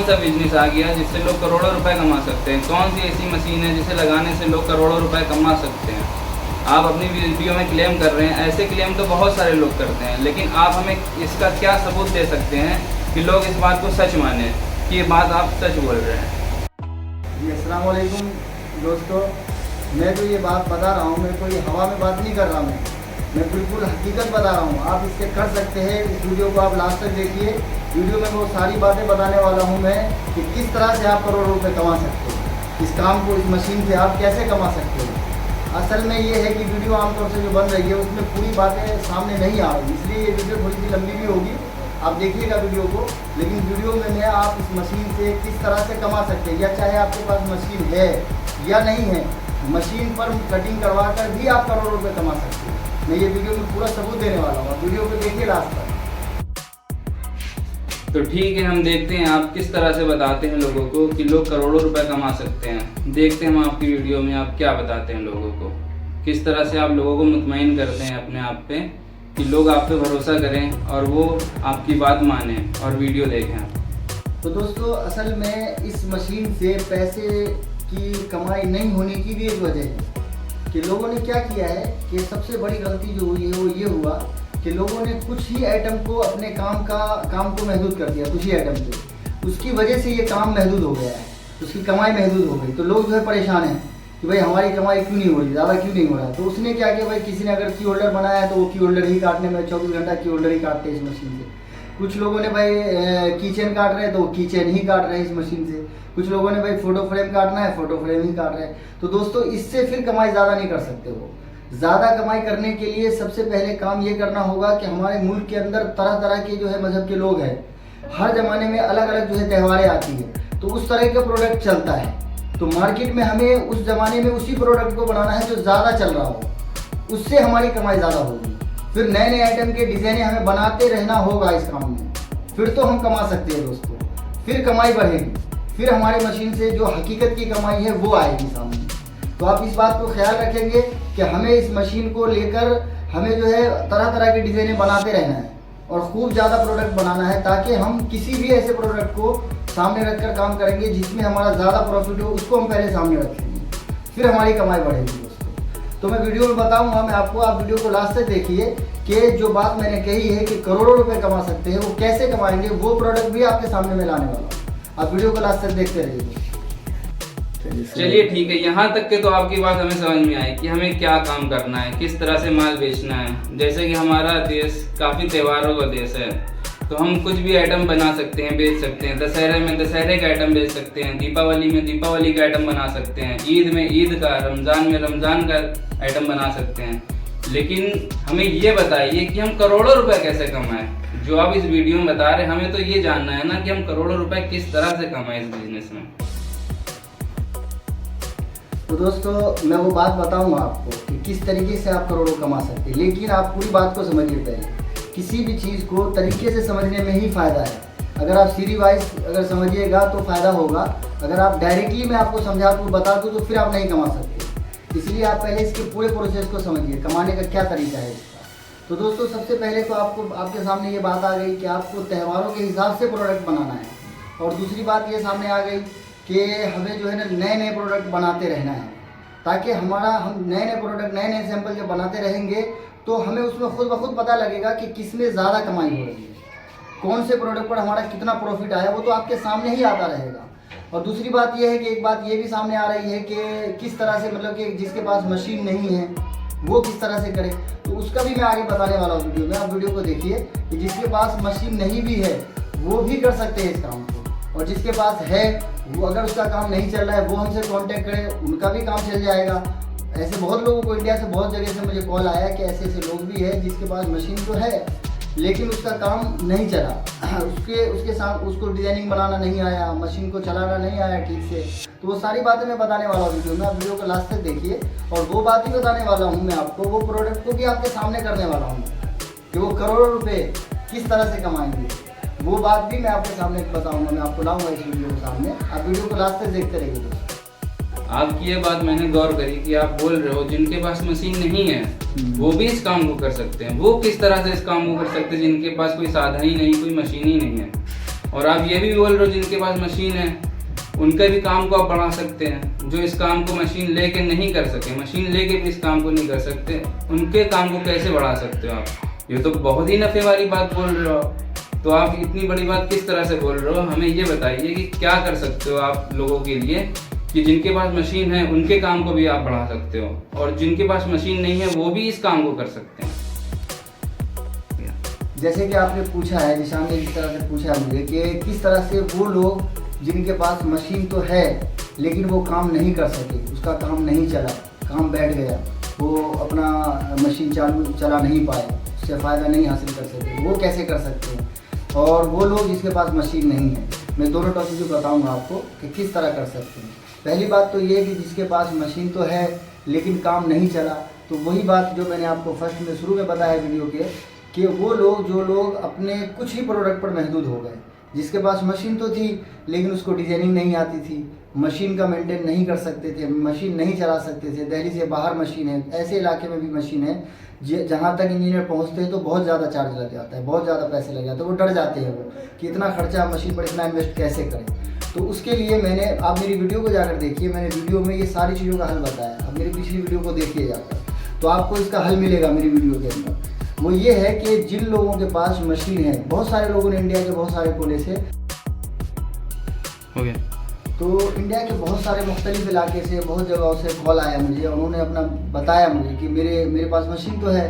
कौन सा बिजनेस आ गया जिससे लोग करोड़ों रुपए कमा सकते हैं? कौन सी ऐसी मशीन है जिसे लगाने से लोग करोड़ों रुपए कमा सकते हैं? आप अपनी वीडियो में क्लेम कर रहे हैं, ऐसे क्लेम तो बहुत सारे लोग करते हैं, लेकिन आप हमें इसका क्या सबूत दे सकते हैं कि लोग इस बात को सच माने कि ये बात आप सच बोल रहे हैं? जी अस्सलाम वालेकुम दोस्तों, मैं तो ये बात बता रहा हूँ, मैं कोई हवा में बात नहीं कर रहा हूँ, मैं बिल्कुल हकीकत बता रहा हूँ। आप इससे कर सकते हैं। इस वीडियो को आप लास्ट तक देखिए। वीडियो में वो सारी बातें बताने वाला हूँ मैं कि किस तरह से आप करोड़ों रुपए कमा सकते हो। इस काम को, इस मशीन से आप कैसे कमा सकते हो। असल में ये है कि वीडियो आमतौर से जो बन रही है उसमें पूरी बातें सामने नहीं आ रही, इसलिए ये वीडियो थोड़ी सी लंबी भी होगी। आप देखिएगा वीडियो को, लेकिन वीडियो में मैं आप इस मशीन से किस तरह से कमा सकते हैं, या चाहे आपके पास मशीन है या नहीं है, मशीन पर कटिंग करवा कर भी आप करोड़ों रुपए कमा सकते हैं। मैं ये वीडियो में पूरा सबूत देने वाला हूँ। वीडियो को देखिए लास्ट तक। तो ठीक है, हम देखते हैं आप किस तरह से बताते हैं लोगों को कि लोग करोड़ों रुपए कमा सकते हैं। देखते हैं हम आपकी वीडियो में आप क्या बताते हैं लोगों को, किस तरह से आप लोगों को मुतमईन करते हैं अपने आप पे कि लोग आप पे भरोसा करें और वो आपकी बात माने और वीडियो देखें। तो दोस्तों, असल में इस मशीन से पैसे की कमाई नहीं होने की भी एक वजह है कि लोगों ने क्या किया है कि सबसे बड़ी गलती जो हुई है वो ये हुआ कि लोगों ने कुछ ही आइटम को अपने काम को महदूद कर दिया। कुछ ही आइटम से उसकी वजह से ये काम महदूद हो गया है, उसकी कमाई महदूद हो गई। तो लोग जो है परेशान हैं कि भाई हमारी कमाई क्यों नहीं हो रही, ज़्यादा क्यों नहीं हो रहा। तो उसने क्या किया, भाई किसी ने अगर की होल्डर बनाया है तो वो की होल्डर ही काटने में 24 घंटा की होल्डर ही काटते हैं इस मशीन से। कुछ लोगों ने भाई की चेन काट रहे हैं तो वो की चेन ही काट रहे हैं इस मशीन से। कुछ लोगों ने भाई फोटो फ्रेम काटना है, फोटो फ्रेम ही काट रहे हैं। तो दोस्तों, इससे फिर कमाई ज़्यादा नहीं कर सकते हो। ज़्यादा कमाई करने के लिए सबसे पहले काम ये करना होगा कि हमारे मुल्क के अंदर तरह तरह के जो है मजहब के लोग हैं। हर ज़माने में अलग अलग जो है त्योहारें आती हैं, तो उस तरह का प्रोडक्ट चलता है। तो मार्केट में हमें उस ज़माने में उसी प्रोडक्ट को बनाना है जो ज़्यादा चल रहा हो, उससे हमारी कमाई ज़्यादा होगी। फिर नए नए आइटम के डिज़ाइनें हमें बनाते रहना होगा इस काम में, फिर तो हम कमा सकते हैं दोस्तों। फिर कमाई बढ़ेगी, फिर हमारी मशीन से जो हकीकत की कमाई है वो आएगी सामने। तो आप इस बात को ख्याल रखेंगे कि हमें इस मशीन को लेकर हमें जो है तरह तरह की डिज़ाइनें बनाते रहना है और खूब ज़्यादा प्रोडक्ट बनाना है, ताकि हम किसी भी ऐसे प्रोडक्ट को सामने रखकर काम करेंगे जिसमें हमारा ज़्यादा प्रॉफिट हो, उसको हम पहले सामने रखेंगे, फिर हमारी कमाई बढ़ेगी दोस्तों। तो मैं वीडियो में बताऊंगा मैं आपको, आप वीडियो को लास्ट तक देखिए कि जो बात मैंने कही है कि करोड़ों रुपए कमा सकते हैं, वो कैसे कमाएंगे, वो प्रोडक्ट भी आपके सामने में लाने वाला हूं। आप वीडियो को लास्ट तक देखते रहिए। चलिए ठीक है, यहाँ तक के तो आपकी बात हमें समझ में आई कि हमें क्या काम करना है, किस तरह से माल बेचना है। जैसे कि हमारा देश काफ़ी त्योहारों का देश है, तो हम कुछ भी आइटम बना सकते हैं, बेच सकते हैं। दशहरे में दशहरे का आइटम बेच सकते हैं, दीपावली में दीपावली का आइटम बना सकते हैं, ईद में ईद का, रमज़ान में रमज़ान का आइटम बना सकते हैं। लेकिन हमें ये बताइए कि हम करोड़ों रुपए कैसे कमाएं। जो आप इस वीडियो में बता रहे हैं, हमें तो ये जानना है ना कि हम करोड़ों रुपए किस तरह से कमाएं इस बिजनेस में। तो दोस्तों, मैं वो बात बताऊंगा आपको कि किस तरीके से आप करोड़ों कमा सकते हैं, लेकिन आप पूरी बात को समझिए पहले। किसी भी चीज़ को तरीके से समझने में ही फ़ायदा है। अगर आप सीरी वाइज अगर समझिएगा तो फ़ायदा होगा। अगर आप डायरेक्टली मैं आपको समझा दूँ, बता दूँ, तो फिर आप नहीं कमा सकते। इसलिए आप पहले इसके पूरे प्रोसेस को समझिए, कमाने का क्या तरीका है इसका। तो दोस्तों, सबसे पहले तो आपके सामने ये बात आ गई कि आपको त्योहारों के हिसाब से प्रोडक्ट बनाना है, और दूसरी बात ये सामने आ गई कि हमें जो है ना नए नए प्रोडक्ट बनाते रहना है, ताकि हम नए नए प्रोडक्ट, नए नए सैंपल जब बनाते रहेंगे तो हमें उसमें खुद ब खुद पता लगेगा कि किसमें ज़्यादा कमाई हो रही है, कौन से प्रोडक्ट पर हमारा कितना प्रॉफिट आया, वो तो आपके सामने ही आता रहेगा। और दूसरी बात ये है कि एक बात ये भी सामने आ रही है कि किस तरह से, मतलब कि जिसके पास मशीन नहीं है वो किस तरह से करे, तो उसका भी मैं आगे बताने वाला हूँ वीडियो में। आप वीडियो को देखिए कि जिसके पास मशीन नहीं भी है वो भी कर सकते हैं इस काम को, और जिसके पास है वो अगर उसका काम नहीं चल रहा है वो हमसे कांटेक्ट करें, उनका भी काम चल जाएगा। ऐसे बहुत लोगों को इंडिया से बहुत जगह से मुझे कॉल आया कि ऐसे ऐसे लोग भी हैं जिसके पास मशीन तो है लेकिन उसका काम नहीं चला, उसके साथ उसको डिजाइनिंग बनाना नहीं आया, मशीन को चलाना नहीं आया ठीक से। तो वो सारी बातें मैं बताने वाला हूँ वीडियो में, आप वीडियो को लास्ट तक देखिए। और वो बात ही बताने वाला हूँ मैं आपको, वो प्रोडक्ट को भी आपके सामने करने वाला हूँ कि वो करोड़ों रुपए किस तरह से कमाएंगे, वो बात भी मैं आपके सामने बताऊँगा, मैं आपको लाऊँगा इस वीडियो के सामने। आप वीडियो को लास्ट तक देखते रहिए दोस्तों। आपकी ये बात मैंने गौर करी कि आप बोल रहे हो जिनके पास मशीन नहीं है वो भी इस काम को कर सकते हैं। वो किस तरह से इस काम को कर सकते हैं जिनके पास कोई साधन ही नहीं, कोई मशीन ही नहीं है? और आप ये भी बोल रहे हो जिनके पास मशीन है उनके भी काम को आप बढ़ा सकते हैं। जो इस काम को मशीन लेके नहीं कर सके, मशीन लेके भी इस काम को नहीं कर सकते, उनके काम को कैसे बढ़ा सकते हो आप? ये तो बहुत ही नफ़े वाली बात बोल रहे हो आप। तो आप इतनी बड़ी बात किस तरह से बोल रहे हो? हमें ये बताइए कि क्या कर सकते हो आप लोगों के लिए कि जिनके पास मशीन है उनके काम को भी आप बढ़ा सकते हो और जिनके पास मशीन नहीं है वो भी इस काम को कर सकते हैं। जैसे कि आपने पूछा है, निशान ने इस तरह से पूछा है मुझे कि किस तरह से वो लोग जिनके पास मशीन तो है लेकिन वो काम नहीं कर सके, उसका काम नहीं चला, काम बैठ गया, वो अपना मशीन चला नहीं पाए, उससे फ़ायदा नहीं हासिल कर सके, वो कैसे कर सकते हैं। और वो लोग जिसके पास मशीन नहीं है, मैं दोनों टॉपिक बताऊंगा आपको कि किस तरह कर सकते हैं। पहली बात तो ये है कि जिसके पास मशीन तो है लेकिन काम नहीं चला, तो वही बात जो मैंने आपको फर्स्ट में शुरू में बताया वीडियो के कि वो लोग जो लोग अपने कुछ ही प्रोडक्ट पर महदूद हो गए, जिसके पास मशीन तो थी लेकिन उसको डिजाइनिंग नहीं आती थी, मशीन का मेंटेन नहीं कर सकते थे, मशीन नहीं चला सकते थे, दिल्ली से बाहर मशीन है, ऐसे इलाके में भी मशीन है जहाँ तक इंजीनियर पहुँचते हैं तो बहुत ज़्यादा चार्ज लग जाता है, बहुत ज़्यादा पैसे लग जाते हैं, वो डर जाते हैं वो कि इतना खर्चा मशीन पर इतना इन्वेस्ट कैसे करें। तो उसके लिए मैंने, आप मेरी वीडियो को जाकर देखिए, मैंने वीडियो में ये सारी चीज़ों का हल बताया। अब मेरी पिछली वीडियो को देखिए जाकर, तो आपको इसका हल मिलेगा मेरी वीडियो के अंदर। वो ये है कि जिन लोगों के पास मशीन है, बहुत सारे लोगों ने इंडिया के बहुत सारे कोने से हो गया, तो इंडिया के बहुत सारे मुख्तलिफ इलाके से, बहुत जगहों से कॉल आया मुझे, उन्होंने अपना बताया मुझे कि मेरे पास मशीन तो है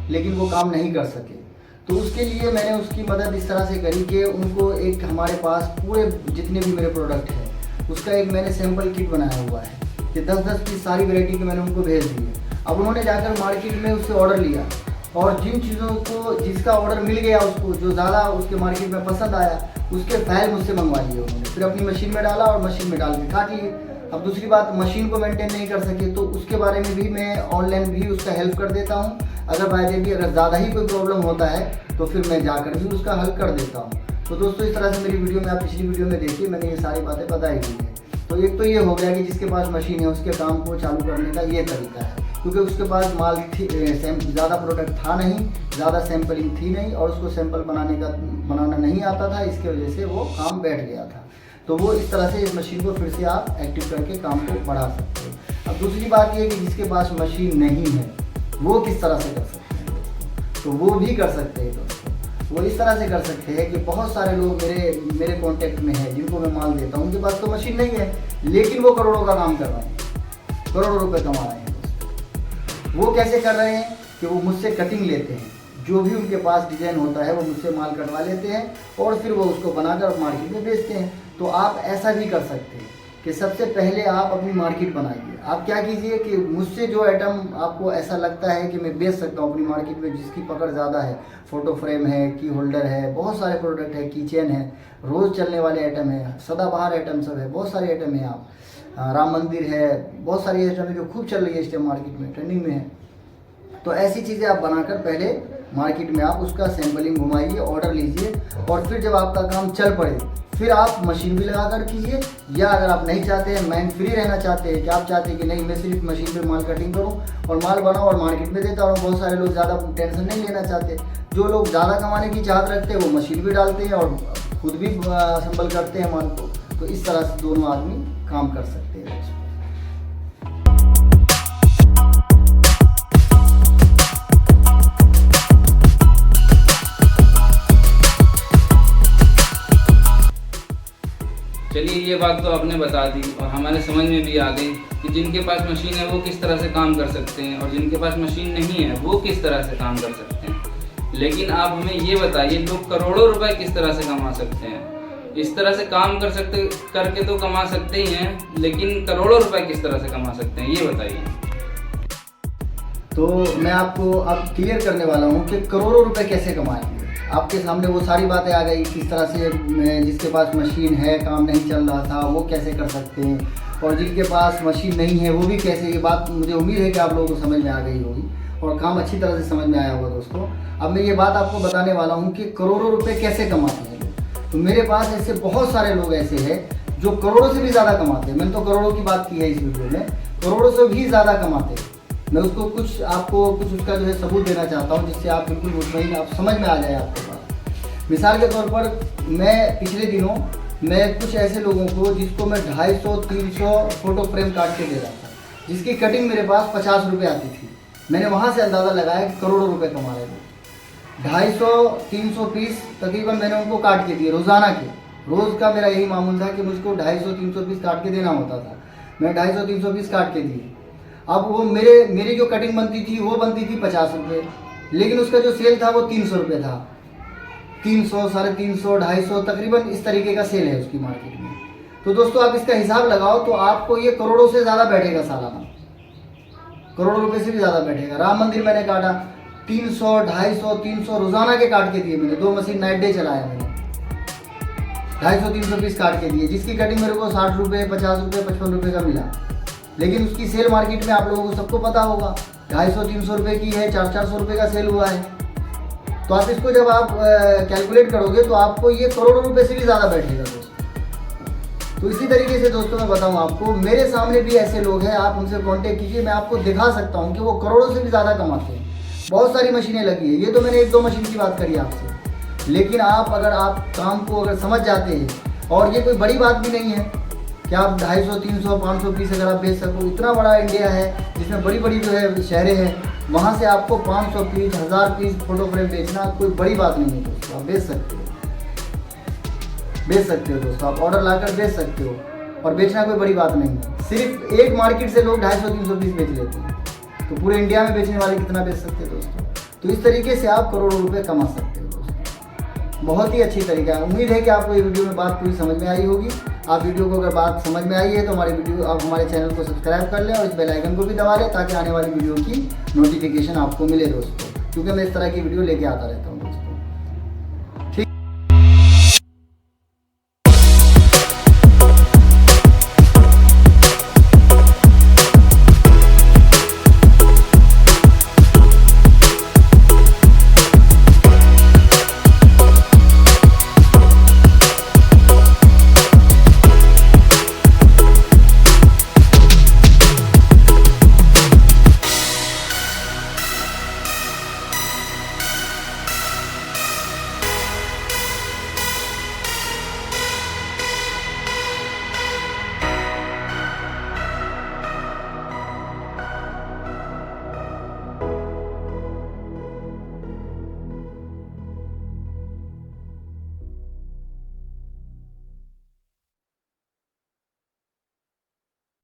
लेकिन वो काम नहीं कर सके। तो उसके लिए मैंने उसकी मदद इस तरह से करी कि उनको एक, हमारे पास पूरे जितने भी मेरे प्रोडक्ट हैं उसका एक मैंने सैम्पल किट बनाया हुआ है कि 10-10 की सारी वैरायटी के मैंने उनको भेज दिए। अब उन्होंने जाकर मार्केट में उससे ऑर्डर लिया और जिन चीज़ों को, जिसका ऑर्डर मिल गया उसको, जो ज़्यादा उसके मार्केट में पसंद आया, उसके फाइल मुझसे मंगवा लिए उन्होंने, फिर अपनी मशीन में डाला और मशीन में डाल के काट लिए। अब दूसरी बात, मशीन को मेंटेन नहीं कर सके तो उसके बारे में भी मैं ऑनलाइन भी उसका हेल्प कर देता हूँ। अगर बाय द वे अगर ज़्यादा ही कोई प्रॉब्लम होता है तो फिर मैं जाकर भी उसका हल कर देता हूँ। तो दोस्तों, इस तरह से मेरी वीडियो में, आप पिछली वीडियो में देखिए, मैंने ये सारी बातें बताई हुई है। तो एक तो ये हो गया कि जिसके पास मशीन है उसके काम को चालू करने का ये तरीका है, क्योंकि उसके पास माल ज़्यादा प्रोडक्ट था नहीं, ज़्यादा सैम्पलिंग थी नहीं और उसको सैंपल बनाना नहीं आता था, इसके वजह से वो काम बैठ गया था। तो वो इस तरह से इस मशीन को फिर से आप एक्टिव करके काम को बढ़ा सकते हो। अब दूसरी बात ये है कि जिसके पास मशीन नहीं है वो किस तरह से कर सकते हैं दोस्तों, तो वो भी कर सकते हैं दोस्तों। वो इस तरह से कर सकते हैं कि बहुत सारे लोग मेरे कॉन्टेक्ट में हैं जिनको मैं माल देता हूँ, उनके पास तो मशीन नहीं है लेकिन वो करोड़ों का काम कर रहे हैं, करोड़ों रुपए कमा रहे हैं दोस्तों। वो कैसे कर रहे हैं कि वो मुझसे कटिंग लेते हैं, जो भी उनके पास डिज़ाइन होता है वो मुझसे माल कटवा लेते हैं और फिर वो उसको बनाकर मार्केट में बेचते हैं। तो आप ऐसा भी कर सकते हैं कि सबसे पहले आप अपनी मार्केट बनाइए। आप क्या कीजिए कि मुझसे जो आइटम आपको ऐसा लगता है कि मैं बेच सकता हूँ अपनी मार्केट में, जिसकी पकड़ ज़्यादा है, फ़ोटो फ्रेम है, की होल्डर है, बहुत सारे प्रोडक्ट है, की चेन है, रोज़ चलने वाले आइटम है, सदाबहार आइटम सब है, बहुत सारे आइटम है। आप राम मंदिर है, बहुत सारी आइटम है जो खूब चल रही है इस टाइम मार्केट में, ट्रेंडिंग में है। तो ऐसी चीज़ें आप बनाकर पहले मार्केट में आप उसका सैम्पलिंग घुमाइए, ऑर्डर लीजिए और फिर जब आपका काम चल पड़े फिर आप मशीन भी लगा कर कीजिए। या अगर आप नहीं चाहते हैं, माइंड फ्री रहना चाहते हैं कि आप चाहते हैं कि नहीं मैं सिर्फ मशीन पे माल कटिंग करूं और माल बनाऊं और मार्केट में देता रहूं, बहुत सारे लोग ज़्यादा टेंशन नहीं लेना चाहते, जो लोग ज़्यादा कमाने की चाहत रखते हैं वो मशीन भी डालते हैं और खुद भी असेंबल करते हैं माल को। तो इस तरह से दोनों आदमी काम कर सकते हैं। चलिए, ये बात तो आपने बता दी और हमारे समझ में भी आ गई कि जिनके पास मशीन है वो किस तरह से काम कर सकते हैं और जिनके पास मशीन नहीं है वो किस तरह से काम कर सकते हैं। लेकिन आप हमें ये बताइए, लोग करोड़ों रुपए किस तरह से कमा सकते हैं? इस तरह से काम करके तो कमा सकते ही हैं, लेकिन करोड़ों रुपए किस तरह से कमा सकते हैं, ये बताइए। तो मैं आपको अब क्लियर करने वाला हूँ कि करोड़ों रुपए कैसे कमाएंगे। आपके सामने वो सारी बातें आ गई, किस तरह से जिसके पास मशीन है, काम नहीं चल रहा था, वो कैसे कर सकते हैं, और जिनके पास मशीन नहीं है वो भी कैसे। ये बात मुझे उम्मीद है कि आप लोगों को समझ में आ गई होगी और काम अच्छी तरह से समझ में आया होगा दोस्तों। अब मैं ये बात आपको बताने वाला हूँ कि करोड़ों रुपये कैसे कमाते हैं लोग। तो मेरे पास ऐसे बहुत सारे लोग ऐसे हैं जो करोड़ों से भी ज़्यादा कमाते हैं। मैंने तो करोड़ों की बात की है इस वीडियो में, करोड़ों से भी ज़्यादा कमाते हैं। मैं आपको कुछ उसका जो है सबूत देना चाहता हूँ, जिससे आप बिल्कुल मुतमईन, आप समझ में आ जाए आपको बात। मिसाल के तौर पर मैं पिछले दिनों मैं कुछ ऐसे लोगों को जिसको मैं 250-300 फोटो फ्रेम काट के दे रहा था, जिसकी कटिंग मेरे पास 50 रुपये आती थी। मैंने वहाँ से अंदाज़ा लगाया कि करोड़ों रुपए कमा रहे थे। 250-300 पीस तकरीबन मैंने उनको काट के दिए रोज़ाना के। रोज़ का मेरा यही मामूल था कि मुझको 250-300 पीस काट के देना होता था। मैं 250-300 पीस काट के दिए। अब वो मेरी जो कटिंग बनती थी वो बनती थी 50 रुपये, लेकिन उसका जो सेल था वो 300 रुपये था। 300, 350, 250 तकरीबन इस तरीके का सेल है उसकी मार्केट में। तो दोस्तों आप इसका हिसाब लगाओ तो आपको ये करोड़ों से ज़्यादा बैठेगा सालाना, करोड़ों रुपए से भी ज़्यादा बैठेगा। राम मंदिर मैंने काटा 300, 250, 300 रोज़ाना के काट के दिए मैंने। 2 मशीन नाइट डे चलाया मैंने, 250-300 पीस काट के दिए, जिसकी कटिंग मेरे को 60 रुपये, 50 रुपये, 55 रुपये का मिला। लेकिन उसकी सेल मार्केट में आप लोगों को सबको पता होगा 250-300 रुपये की है, 400-400 रुपये का सेल हुआ है। तो आप इसको जब आप कैलकुलेट करोगे तो आपको ये करोड़ों रुपए से भी ज़्यादा बैठेगा दोस्तों। तो इसी तरीके से दोस्तों मैं बताऊं आपको, मेरे सामने भी ऐसे लोग हैं, आप उनसे कांटेक्ट कीजिए, मैं आपको दिखा सकता हूं कि वो करोड़ों से भी ज़्यादा कमाते हैं। बहुत सारी मशीनें लगी है, ये तो मैंने 1-2 मशीन की बात करी आपसे, लेकिन अगर आप काम को अगर समझ जाते हैं, और ये कोई बड़ी बात भी नहीं है कि आप 250, 300, 500 पीस अगर आप बेच सको। इतना बड़ा इंडिया है जिसमें बड़ी बड़ी जो है शहरें हैं, वहाँ से आपको 500 पीस, 1000 पीस फोटो फ्रेम बेचना कोई बड़ी बात नहीं है दोस्तों। आप बेच सकते हो दोस्तों, आप ऑर्डर लाकर बेच सकते हो, और बेचना कोई बड़ी बात नहीं है। सिर्फ एक मार्केट से लोग 250-300 पीस बेच लेते हैं, तो पूरे इंडिया में बेचने वाले कितना बेच सकते हैं दोस्तों। तो इस तरीके से आप करोड़ों रुपये कमा सकते हो दोस्तों। बहुत ही अच्छी तरीका है। उम्मीद है कि आपको ये वीडियो में बात पूरी समझ में आई होगी। आप वीडियो को अगर बात समझ में आई है तो आप हमारे चैनल को सब्सक्राइब कर लें और इस बेल आइकन को भी दबा लें, ताकि आने वाली वीडियो की नोटिफिकेशन आपको मिले दोस्तों, क्योंकि मैं इस तरह की वीडियो लेके आता रहता हूँ।